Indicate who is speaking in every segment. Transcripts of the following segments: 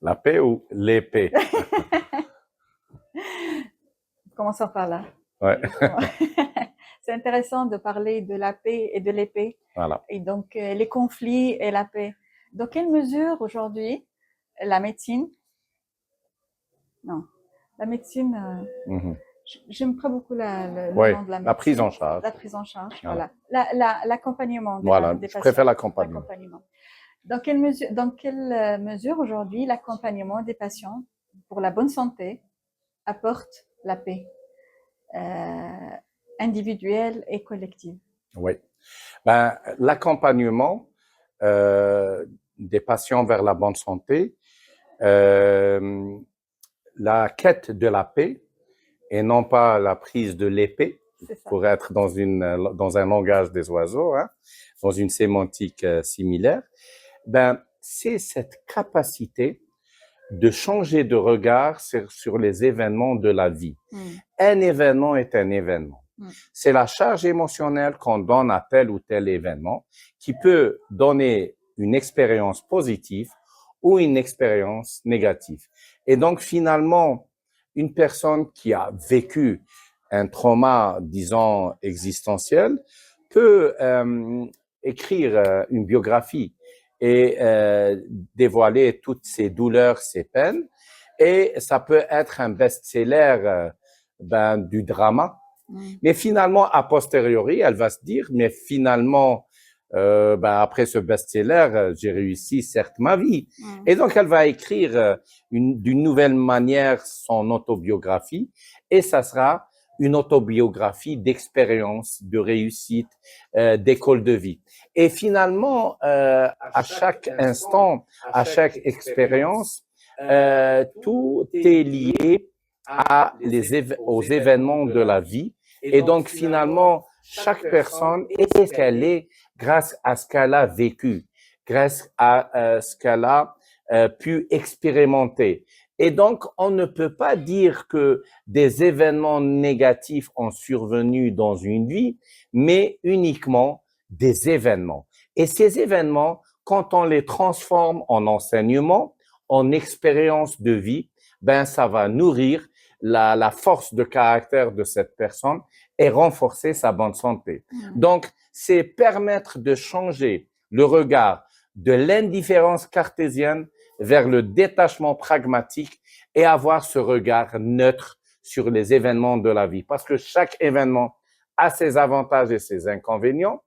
Speaker 1: La paix ou l'épée?
Speaker 2: Commençons par là.
Speaker 1: Ouais,
Speaker 2: C'est intéressant de parler de la paix et de l'épée,
Speaker 1: voilà.
Speaker 2: et donc les conflits et la paix. Dans quelle mesure aujourd'hui la médecine, non, la médecine,
Speaker 1: Mhm.
Speaker 2: j'aime pas beaucoup le
Speaker 1: Oui,
Speaker 2: nom de la
Speaker 1: la prise
Speaker 2: médecine,
Speaker 1: en charge.
Speaker 2: la prise en charge,
Speaker 1: Voilà.
Speaker 2: voilà, l'accompagnement
Speaker 1: Voilà,
Speaker 2: des
Speaker 1: je préfère
Speaker 2: patients,
Speaker 1: l'accompagnement.
Speaker 2: l'accompagnement. Dans quelle mesure aujourd'hui l'accompagnement des patients pour la bonne santé apporte la paix euh, individuelle et collective?
Speaker 1: Oui. Ben, l'accompagnement des patients vers la bonne santé, euh, la quête de la paix et non pas la prise de l'épée,
Speaker 2: C'est ça.
Speaker 1: pour être dans un langage des oiseaux, hein, dans une sémantique similaire, ben, c'est cette capacité de changer de regard sur les événements de la vie.
Speaker 2: Mm,
Speaker 1: Un événement est un événement.
Speaker 2: mm,
Speaker 1: C'est la charge émotionnelle qu'on donne à tel ou tel événement qui peut donner une expérience positive ou une expérience négative. Et donc, finalement, une personne qui a vécu un trauma, disons, existentiel, peut écrire une biographie et dévoiler toutes ses douleurs, ses peines. Et ça peut être un best-seller du drama.
Speaker 2: mm,
Speaker 1: Mais finalement, a posteriori, elle va se dire, mais finalement, après ce best-seller, j'ai réussi certes ma vie.
Speaker 2: mm.
Speaker 1: Et donc, elle va écrire d'une nouvelle manière son autobiographie et ça sera une autobiographie d'expérience, de réussite, d'école de vie. Et finalement, à chaque instant, à chaque expérience, tout est lié aux événements de la vie. Et donc, finalement, chaque personne est ce qu'elle est grâce à ce qu'elle a vécu, grâce à ce qu'elle a pu expérimenter. Et donc, on ne peut pas dire que des événements négatifs ont survenu dans une vie, mais uniquement des événements. Et ces événements, quand on les transforme en enseignement, en expérience de vie, ben ça va nourrir la force de caractère de cette personne et renforcer sa bonne santé. Donc, c'est permettre de changer le regard de l'indifférence cartésienne vers le détachement pragmatique et avoir ce regard neutre sur les événements de la vie. Parce que chaque événement a ses avantages et ses inconvénients.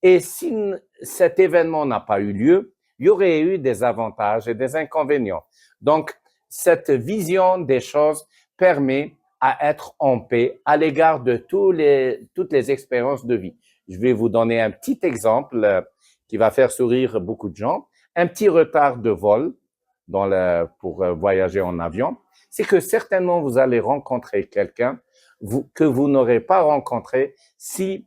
Speaker 1: Et si cet événement n'a pas eu lieu, il y aurait eu des avantages et des inconvénients. Donc, cette vision des choses permet à être en paix à l'égard de toutes les expériences de vie. Je vais vous donner un petit exemple qui va faire sourire beaucoup de gens. Un petit retard de vol pour voyager en avion, c'est que certainement vous allez rencontrer quelqu'un que vous n'aurez pas rencontré si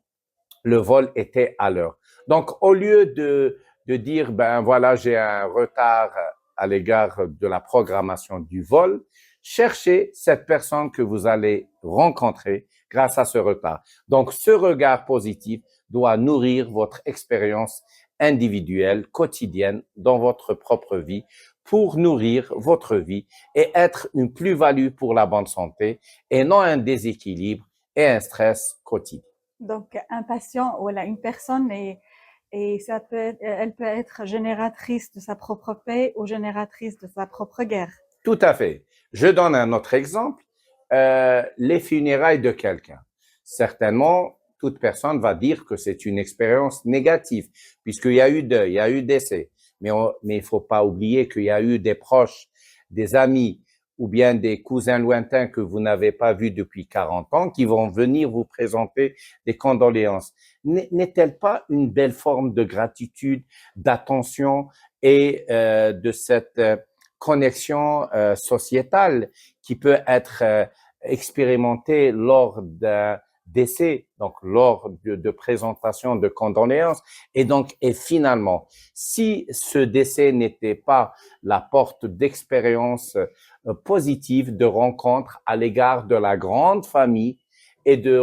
Speaker 1: le vol était à l'heure. Donc, au lieu de dire, ben voilà, j'ai un retard à l'égard de la programmation du vol, cherchez cette personne que vous allez rencontrer grâce à ce retard. Donc, ce regard positif doit nourrir votre expérience individuelle, quotidienne, dans votre propre vie, pour nourrir votre vie et être une plus-value pour la bonne santé et non un déséquilibre et un stress quotidien.
Speaker 2: Donc, un patient, voilà, une personne et elle peut être génératrice de sa propre paix ou génératrice de sa propre guerre.
Speaker 1: Tout à fait. Je donne un autre exemple. Les funérailles de quelqu'un. Certainement, toute personne va dire que c'est une expérience négative, puisqu'il y a eu deuil, il y a eu décès. Mais il faut pas oublier qu'il y a eu des proches, des amis ou bien des cousins lointains que vous n'avez pas vus depuis 40 ans qui vont venir vous présenter des condoléances. N'est-elle pas une belle forme de gratitude, d'attention et de cette connexion sociétale qui peut être expérimentée lors d'un décès, donc lors de présentation de condoléances. Et finalement, si ce décès n'était pas la porte d'expérience positive, de rencontre à l'égard de la grande famille et de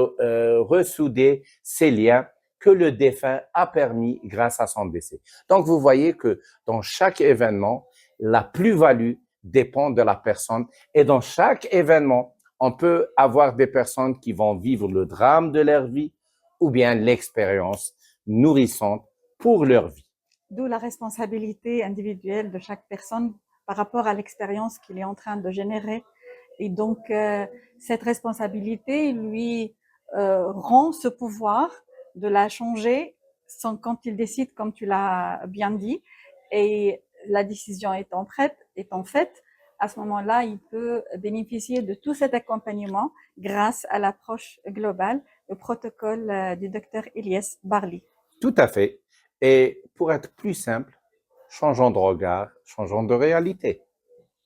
Speaker 1: ressouder ces liens que le défunt a permis grâce à son décès. Donc, vous voyez que dans chaque événement, la plus-value dépend de la personne. Et dans chaque événement, on peut avoir des personnes qui vont vivre le drame de leur vie ou bien l'expérience nourrissante pour leur vie.
Speaker 2: D'où la responsabilité individuelle de chaque personne par rapport à l'expérience qu'il est en train de générer. Et donc, cette responsabilité lui rend ce pouvoir de la changer quand il décide, comme tu l'as bien dit, et la décision étant faite, à ce moment-là, il peut bénéficier de tout cet accompagnement grâce à l'approche globale, le protocole du docteur Ilyes Barli.
Speaker 1: Tout à fait. Et pour être plus simple, changeons de regard, changeons de réalité.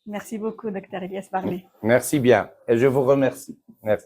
Speaker 2: Merci beaucoup, docteur Ilyes Barli.
Speaker 1: Merci bien et je vous remercie. Merci.